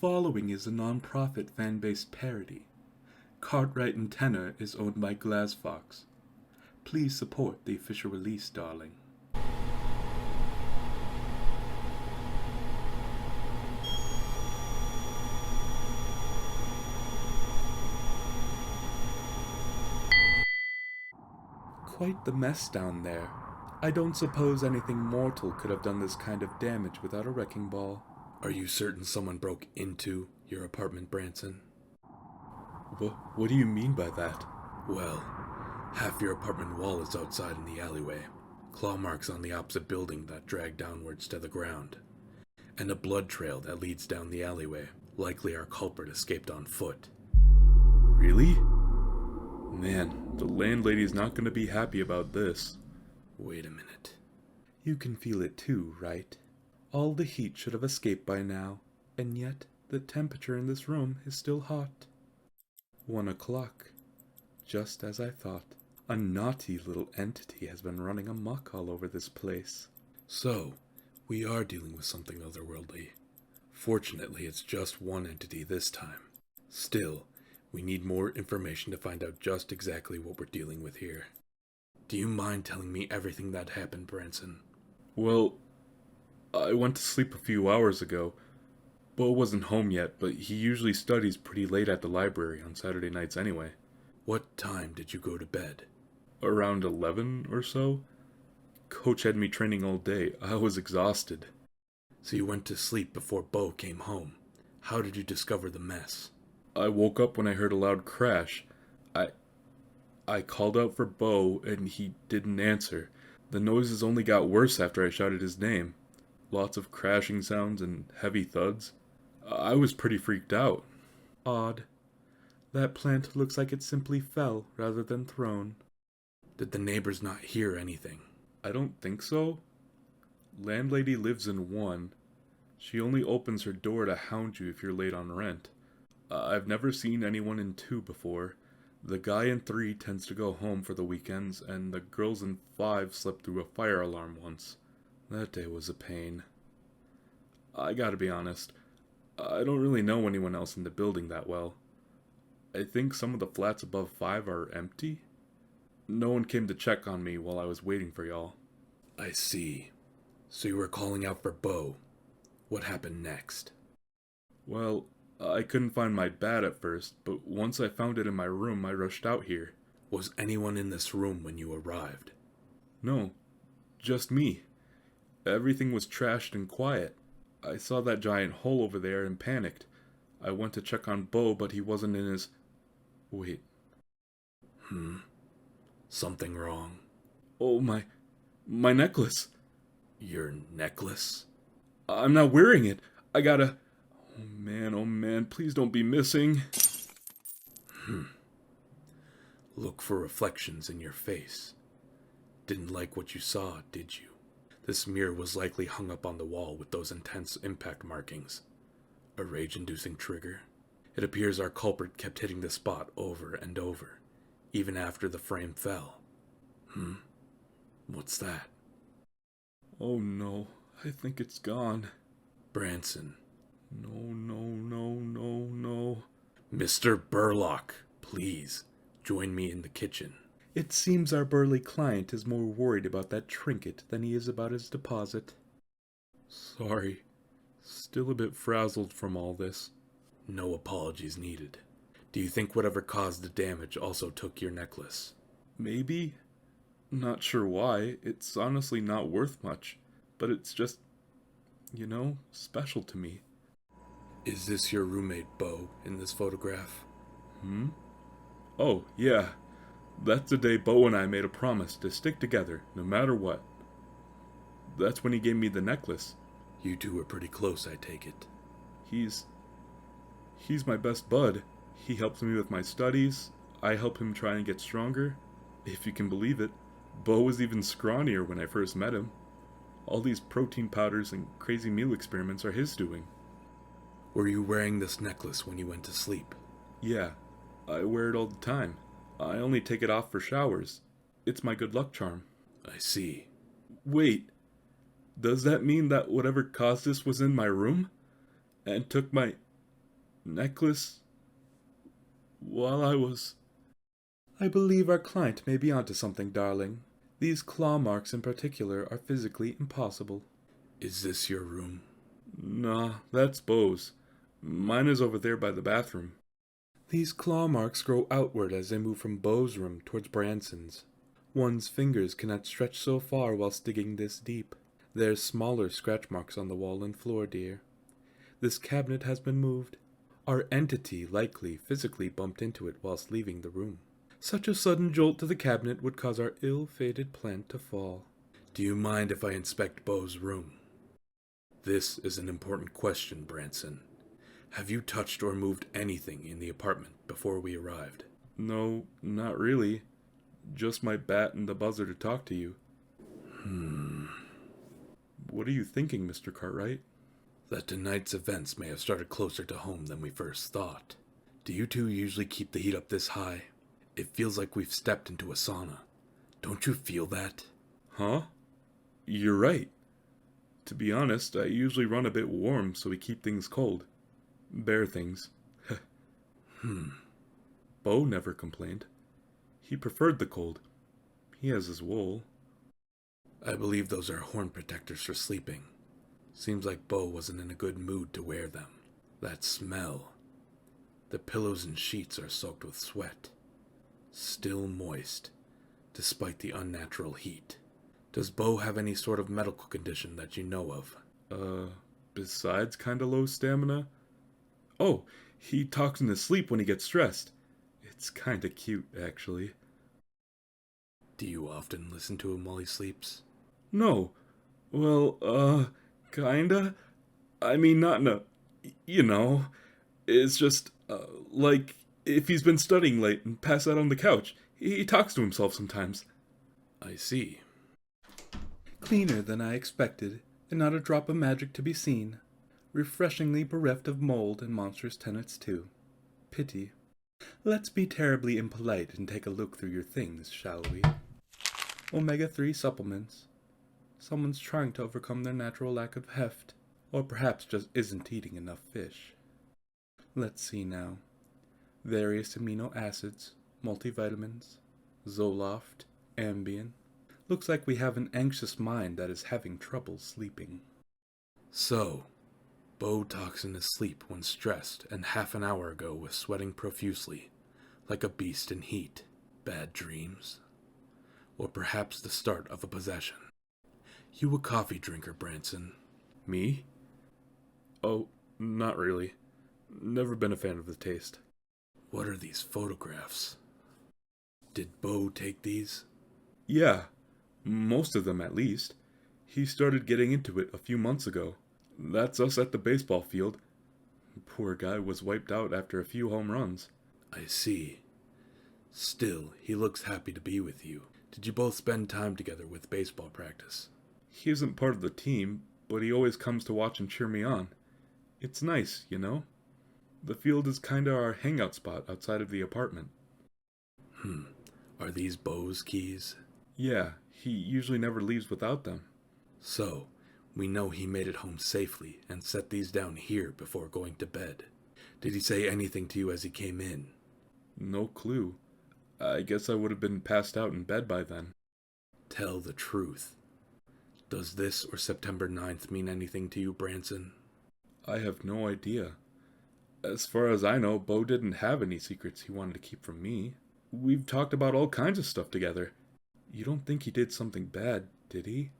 following is a non-profit fan-based parody. Cartwright and Tenor is owned by Glassfox. Please support the official release, darling. Quite the mess down there. I don't suppose anything mortal could have done this kind of damage without a wrecking ball. Are you certain someone broke into your apartment, Branson? What do you mean by that? Well, half your apartment wall is outside in the alleyway, claw marks on the opposite building that drag downwards to the ground, and a blood trail that leads down the alleyway. Likely our culprit escaped on foot. Really? Man, the landlady's not going to be happy about this. Wait a minute. You can feel it too, right? All the heat should have escaped by now, and yet the temperature in this room is still hot. 1 o'clock. Just as I thought. A naughty little entity has been running amok all over this place. So, we are dealing with something otherworldly. Fortunately, it's just one entity this time. Still, we need more information to find out just exactly what we're dealing with here. Do you mind telling me everything that happened, Branson? Well, I went to sleep a few hours ago. Bo wasn't home yet, but he usually studies pretty late at the library on Saturday nights anyway. What time did you go to bed? Around 11 or so. Coach had me training all day. I was exhausted. So you went to sleep before Bo came home. How did you discover the mess? I woke up when I heard a loud crash. I called out for Bo, and he didn't answer. The noises only got worse after I shouted his name. Lots of crashing sounds and heavy thuds. I was pretty freaked out. Odd. That plant looks like it simply fell rather than thrown. Did the neighbors not hear anything? I don't think so. Landlady lives in 1. She only opens her door to hound you if you're late on rent. I've never seen anyone in 2 before. The guy in 3 tends to go home for the weekends, and the girls in 5 slept through a fire alarm once. That day was a pain. I gotta be honest, I don't really know anyone else in the building that well. I think some of the flats above 5 are empty. No one came to check on me while I was waiting for y'all. I see. So you were calling out for Bo. What happened next? Well, I couldn't find my bat at first, but once I found it in my room, I rushed out here. Was anyone in this room when you arrived? No, just me. Everything was trashed and quiet. I saw that giant hole over there and panicked. I went to check on Bo, but he wasn't in his... Wait. Something wrong. Oh, my necklace. Your necklace? I'm not wearing it. I gotta... Oh man, please don't be missing. Look for reflections in your face. Didn't like what you saw, did you? This mirror was likely hung up on the wall with those intense impact markings. A rage-inducing trigger. It appears our culprit kept hitting the spot over and over, even after the frame fell. What's that? Oh no, I think it's gone. Branson. No. Mr. Burlock, please, join me in the kitchen. It seems our burly client is more worried about that trinket than he is about his deposit. Sorry. Still a bit frazzled from all this. No apologies needed. Do you think whatever caused the damage also took your necklace? Maybe. Not sure why. It's honestly not worth much. But it's just, special to me. Is this your roommate, Bo, in this photograph? Oh, yeah. That's the day Bo and I made a promise to stick together, no matter what. That's when he gave me the necklace. You two were pretty close, I take it. He's my best bud. He helps me with my studies. I help him try and get stronger. If you can believe it, Bo was even scrawnier when I first met him. All these protein powders and crazy meal experiments are his doing. Were you wearing this necklace when you went to sleep? Yeah, I wear it all the time. I only take it off for showers. It's my good luck charm. I see. Wait, does that mean that whatever caused this was in my room? And took my necklace while I was... I believe our client may be onto something, darling. These claw marks in particular are physically impossible. Is this your room? Nah, that's Beau's. Mine is over there by the bathroom. These claw marks grow outward as they move from Beau's room towards Branson's. One's fingers cannot stretch so far whilst digging this deep. There's smaller scratch marks on the wall and floor, dear. This cabinet has been moved. Our entity likely physically bumped into it whilst leaving the room. Such a sudden jolt to the cabinet would cause our ill-fated plant to fall. Do you mind if I inspect Beau's room? This is an important question, Branson. Have you touched or moved anything in the apartment before we arrived? No, not really. Just my bat and the buzzer to talk to you. What are you thinking, Mr. Cartwright? That tonight's events may have started closer to home than we first thought. Do you two usually keep the heat up this high? It feels like we've stepped into a sauna. Don't you feel that? Huh? You're right. To be honest, I usually run a bit warm so we keep things cold. Bare things. Beau never complained. He preferred the cold. He has his wool. I believe those are horn protectors for sleeping. Seems like Beau wasn't in a good mood to wear them. That smell. The pillows and sheets are soaked with sweat. Still moist, despite the unnatural heat. Does Beau have any sort of medical condition that you know of? Besides kinda low stamina? Oh, he talks in his sleep when he gets stressed. It's kinda cute, actually. Do you often listen to him while he sleeps? No. Well, kinda. I mean, not in a... It's just, like, if he's been studying late and passed out on the couch, he talks to himself sometimes. I see. Cleaner than I expected, and not a drop of magic to be seen. Refreshingly bereft of mold and monstrous tenants, too. Pity. Let's be terribly impolite and take a look through your things, shall we? Omega-3 supplements. Someone's trying to overcome their natural lack of heft, or perhaps just isn't eating enough fish. Let's see now. Various amino acids, multivitamins, Zoloft, Ambien. Looks like we have an anxious mind that is having trouble sleeping. So, Beau talks in his sleep when stressed, and half an hour ago was sweating profusely, like a beast in heat. Bad dreams? Or perhaps the start of a possession? You a coffee drinker, Branson? Me? Oh, not really. Never been a fan of the taste. What are these photographs? Did Beau take these? Yeah, most of them at least. He started getting into it a few months ago. That's us at the baseball field. Poor guy was wiped out after a few home runs. I see. Still, he looks happy to be with you. Did you both spend time together with baseball practice? He isn't part of the team, but he always comes to watch and cheer me on. It's nice, you know? The field is kinda our hangout spot outside of the apartment. Are these Beau's keys? Yeah, he usually never leaves without them. So, we know he made it home safely and set these down here before going to bed. Did he say anything to you as he came in? No clue. I guess I would have been passed out in bed by then. Tell the truth. Does this or September 9th mean anything to you, Branson? I have no idea. As far as I know, Beau didn't have any secrets he wanted to keep from me. We've talked about all kinds of stuff together. You don't think he did something bad, did he?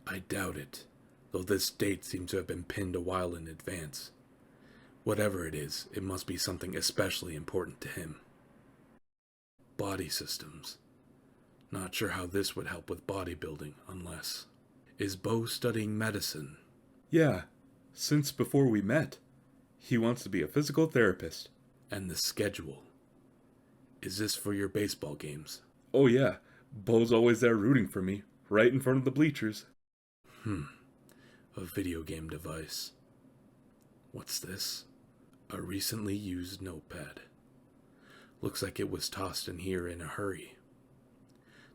I doubt it, though this date seems to have been pinned a while in advance. Whatever it is, it must be something especially important to him. Body systems. Not sure how this would help with bodybuilding, unless... Is Beau studying medicine? Yeah, since before we met. He wants to be a physical therapist. And the schedule. Is this for your baseball games? Oh yeah, Beau's always there rooting for me, right in front of the bleachers. A video game device. What's this? A recently used notepad. Looks like it was tossed in here in a hurry.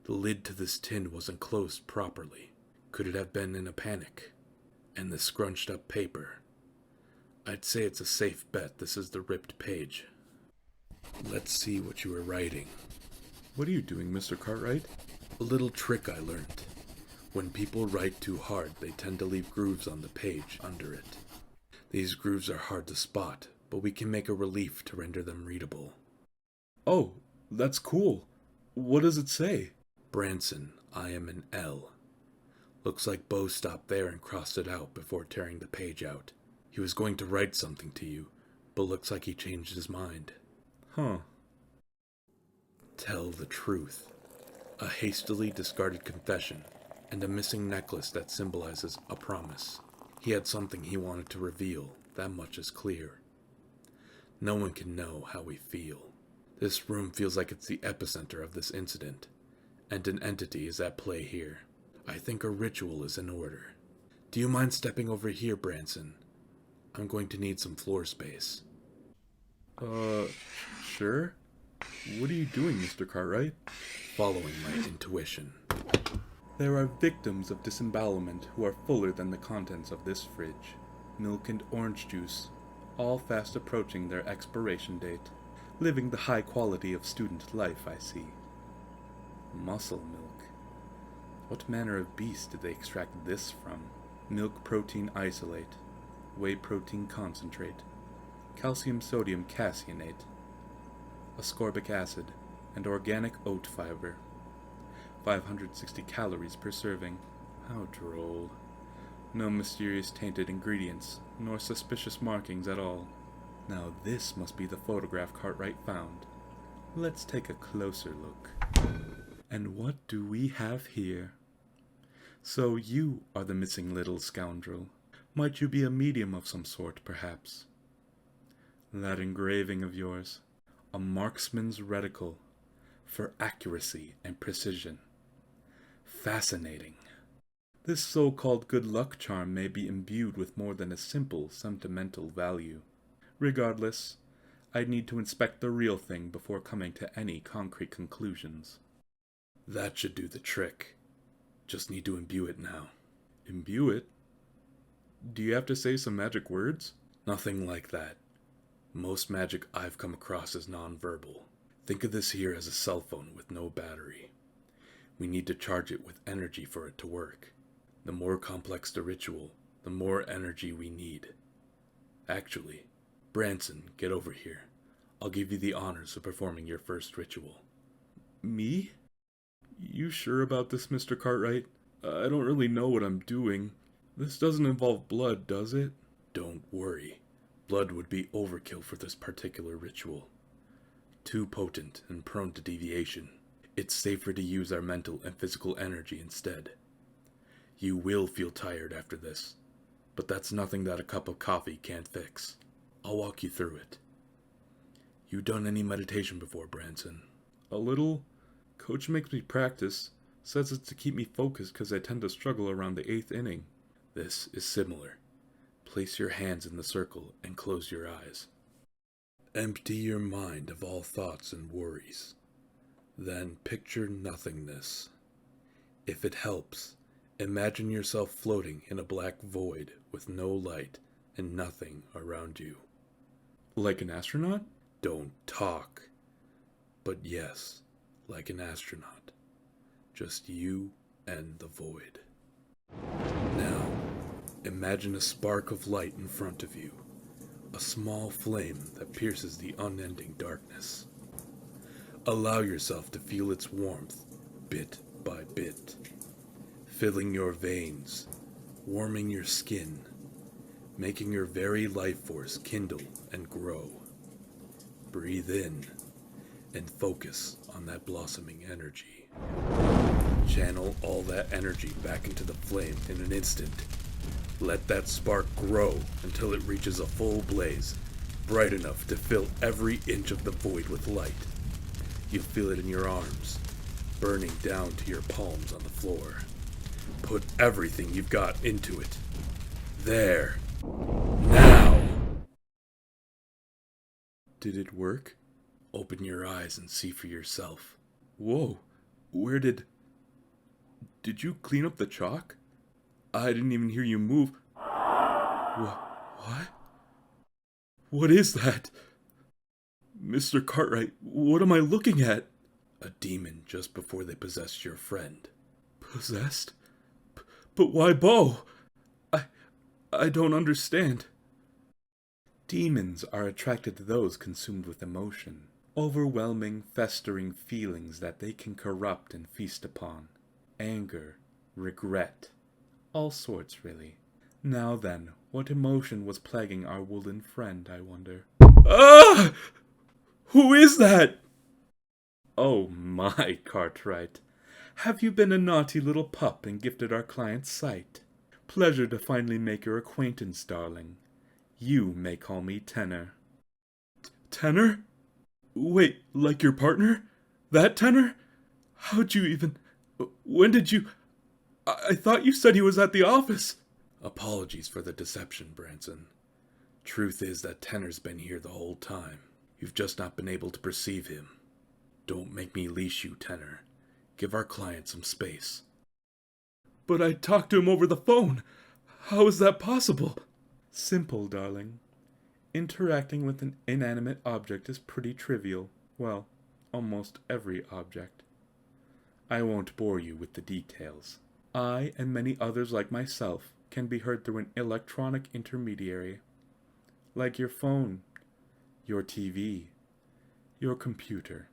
The lid to this tin wasn't closed properly. Could it have been in a panic? And the scrunched up paper. I'd say it's a safe bet this is the ripped page. Let's see what you were writing. What are you doing, Mr. Cartwright? A little trick I learned. When people write too hard, they tend to leave grooves on the page under it. These grooves are hard to spot, but we can make a relief to render them readable. Oh, that's cool. What does it say? Branson, I am an L. Looks like Bo stopped there and crossed it out before tearing the page out. He was going to write something to you, but looks like he changed his mind. Huh. Tell the truth. A hastily discarded confession, and a missing necklace that symbolizes a promise. He had something he wanted to reveal, that much is clear. No one can know how we feel. This room feels like it's the epicenter of this incident, and an entity is at play here. I think a ritual is in order. Do you mind stepping over here, Branson? I'm going to need some floor space. Sure? What are you doing, Mr. Cartwright? Following my intuition. There are victims of disembowelment who are fuller than the contents of this fridge. Milk and orange juice, all fast approaching their expiration date. Living the high quality of student life, I see. Muscle milk. What manner of beast did they extract this from? Milk protein isolate, whey protein concentrate, calcium sodium caseinate, ascorbic acid, and organic oat fiber. 560 calories per serving. How droll. No mysterious tainted ingredients, nor suspicious markings at all. Now this must be the photograph Cartwright found. Let's take a closer look. And what do we have here? So you are the missing little scoundrel. Might you be a medium of some sort, perhaps? That engraving of yours, a marksman's reticle, for accuracy and precision. Fascinating. This so-called good luck charm may be imbued with more than a simple sentimental value. Regardless, I'd need to inspect the real thing before coming to any concrete conclusions. That should do the trick. Just need to imbue it now. Imbue it? Do you have to say some magic words? Nothing like that. Most magic I've come across is nonverbal. Think of this here as a cell phone with no battery. We need to charge it with energy for it to work. The more complex the ritual, the more energy we need. Actually, Branson, get over here. I'll give you the honors of performing your first ritual. Me? You sure about this, Mr. Cartwright? I don't really know what I'm doing. This doesn't involve blood, does it? Don't worry. Blood would be overkill for this particular ritual. Too potent and prone to deviation. It's safer to use our mental and physical energy instead. You will feel tired after this, but that's nothing that a cup of coffee can't fix. I'll walk you through it. You done any meditation before, Branson? A little. Coach makes me practice. Says it's to keep me focused because I tend to struggle around the 8th inning. This is similar. Place your hands in the circle and close your eyes. Empty your mind of all thoughts and worries. Then picture nothingness. If it helps, imagine yourself floating in a black void with no light and nothing around you. Like an astronaut? Don't talk. But yes, like an astronaut. Just you and the void. Now, imagine a spark of light in front of you. A small flame that pierces the unending darkness. Allow yourself to feel its warmth, bit by bit, filling your veins, warming your skin, making your very life force kindle and grow. Breathe in and focus on that blossoming energy. Channel all that energy back into the flame in an instant. Let that spark grow until it reaches a full blaze, bright enough to fill every inch of the void with light. You'll feel it in your arms, burning down to your palms on the floor. Put everything you've got into it. There. Now! Did it work? Open your eyes and see for yourself. Whoa, where did you clean up the chalk? I didn't even hear you move. What? What is that? Mr. Cartwright, what am I looking at? A demon just before they possessed your friend. Possessed? But why Bo? I don't understand. Demons are attracted to those consumed with emotion, overwhelming, festering feelings that they can corrupt and feast upon. Anger, regret, all sorts, really. Now then, what emotion was plaguing our woolen friend, I wonder? Ah! Who is that? Oh my, Cartwright. Have you been a naughty little pup and gifted our client sight? Pleasure to finally make your acquaintance, darling. You may call me Tenor. Tenor? Wait, like your partner? That Tenor? How'd you even... When did you... I thought you said he was at the office. Apologies for the deception, Branson. Truth is that Tenor's been here the whole time. You've just not been able to perceive him. Don't make me leash you, Tenor. Give our client some space. But I talked to him over the phone. How is that possible? Simple, darling. Interacting with an inanimate object is pretty trivial. Well, almost every object. I won't bore you with the details. I and many others like myself can be heard through an electronic intermediary. Like your phone, your TV, your computer.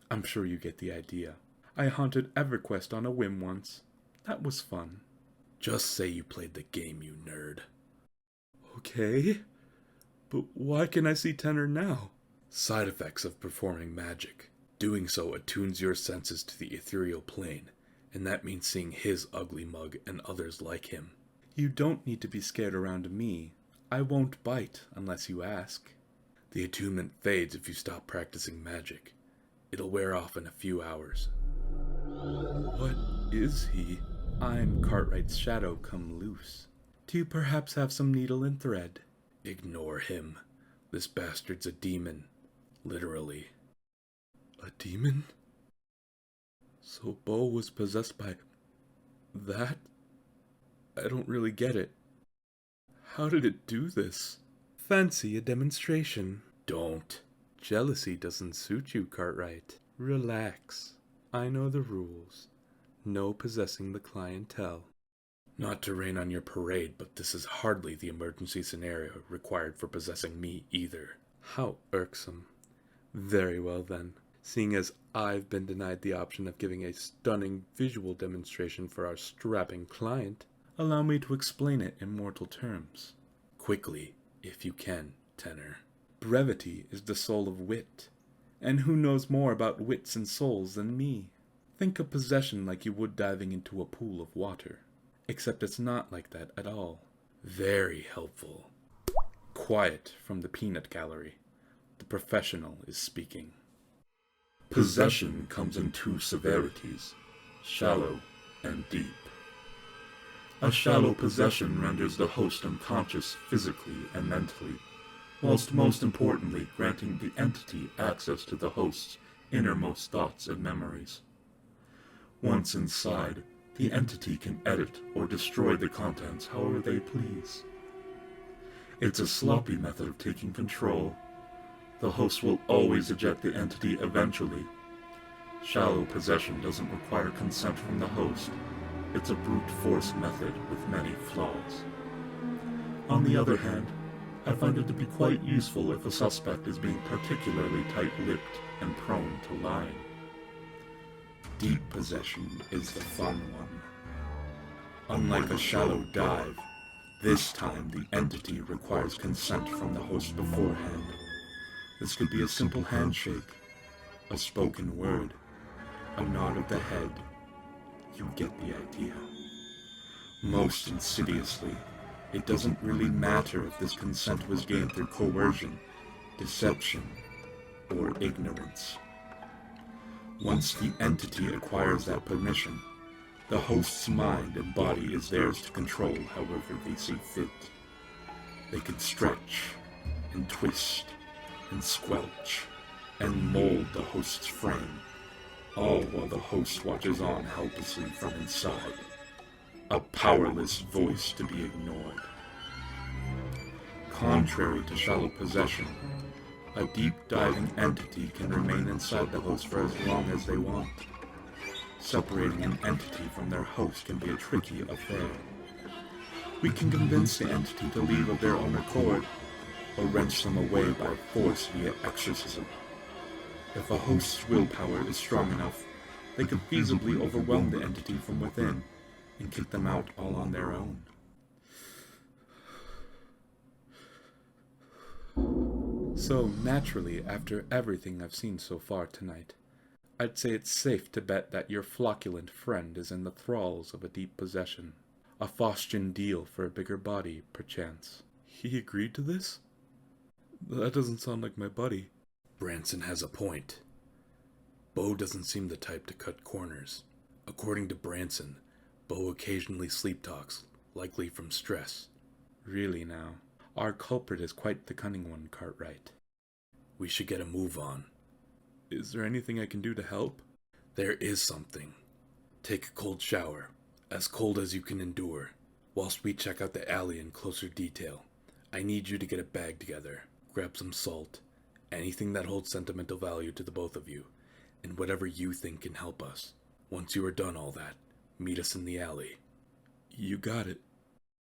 I'm sure you get the idea. I haunted EverQuest on a whim once. That was fun. Just say you played the game, you nerd. Okay, but why can I see Tenor now? Side effects of performing magic. Doing so attunes your senses to the ethereal plane, and that means seeing his ugly mug and others like him. You don't need to be scared around me. I won't bite unless you ask. The attunement fades if you stop practicing magic. It'll wear off in a few hours. What is he? I'm Cartwright's shadow come loose. Do you perhaps have some needle and thread? Ignore him. This bastard's a demon. Literally. A demon? So Bo was possessed by... that? I don't really get it. How did it do this? Fancy a demonstration. Don't. Jealousy doesn't suit you, Cartwright. Relax. I know the rules. No possessing the clientele. Not to rain on your parade, but this is hardly the emergency scenario required for possessing me either. How irksome. Very well then. Seeing as I've been denied the option of giving a stunning visual demonstration for our strapping client, allow me to explain it in mortal terms. Quickly, if you can, Tenor. Brevity is the soul of wit, and who knows more about wits and souls than me? Think of possession like you would diving into a pool of water, except it's not like that at all. Very helpful. Quiet from the peanut gallery. The professional is speaking. Possession comes in two severities, shallow and deep. A shallow possession renders the host unconscious physically and mentally, whilst most importantly granting the entity access to the host's innermost thoughts and memories. Once inside, the entity can edit or destroy the contents however they please. It's a sloppy method of taking control. The host will always eject the entity eventually. Shallow possession doesn't require consent from the host. It's a brute force method with many flaws. On the other hand, I find it to be quite useful if a suspect is being particularly tight-lipped and prone to lying. Deep possession is the fun one. Unlike a shallow dive, this time the entity requires consent from the host beforehand. This could be a simple handshake, a spoken word, a nod of the head. You get the idea. Most insidiously, it doesn't really matter if this consent was gained through coercion, deception, or ignorance. Once the entity acquires that permission, the host's mind and body is theirs to control however they see fit. They can stretch and twist and squelch and mold the host's frame, all while the host watches on helplessly from inside, a powerless voice to be ignored. Contrary to shallow possession, a deep-diving entity can remain inside the host for as long as they want. Separating an entity from their host can be a tricky affair. We can convince the entity to leave of their own accord, or wrench them away by force via exorcism. If a host's willpower is strong enough, they could feasibly overwhelm the entity from within and kick them out all on their own. So, naturally, after everything I've seen so far tonight, I'd say it's safe to bet that your flocculent friend is in the thralls of a deep possession. A Faustian deal for a bigger body, perchance. He agreed to this? That doesn't sound like my buddy. Branson has a point. Bo doesn't seem the type to cut corners. According to Branson, Bo occasionally sleep talks, likely from stress. Really now, our culprit is quite the cunning one, Cartwright. We should get a move on. Is there anything I can do to help? There is something. Take a cold shower, as cold as you can endure, whilst we check out the alley in closer detail. I need you to get a bag together, grab some salt, anything that holds sentimental value to the both of you, and whatever you think can help us. Once you are done all that, meet us in the alley. You got it.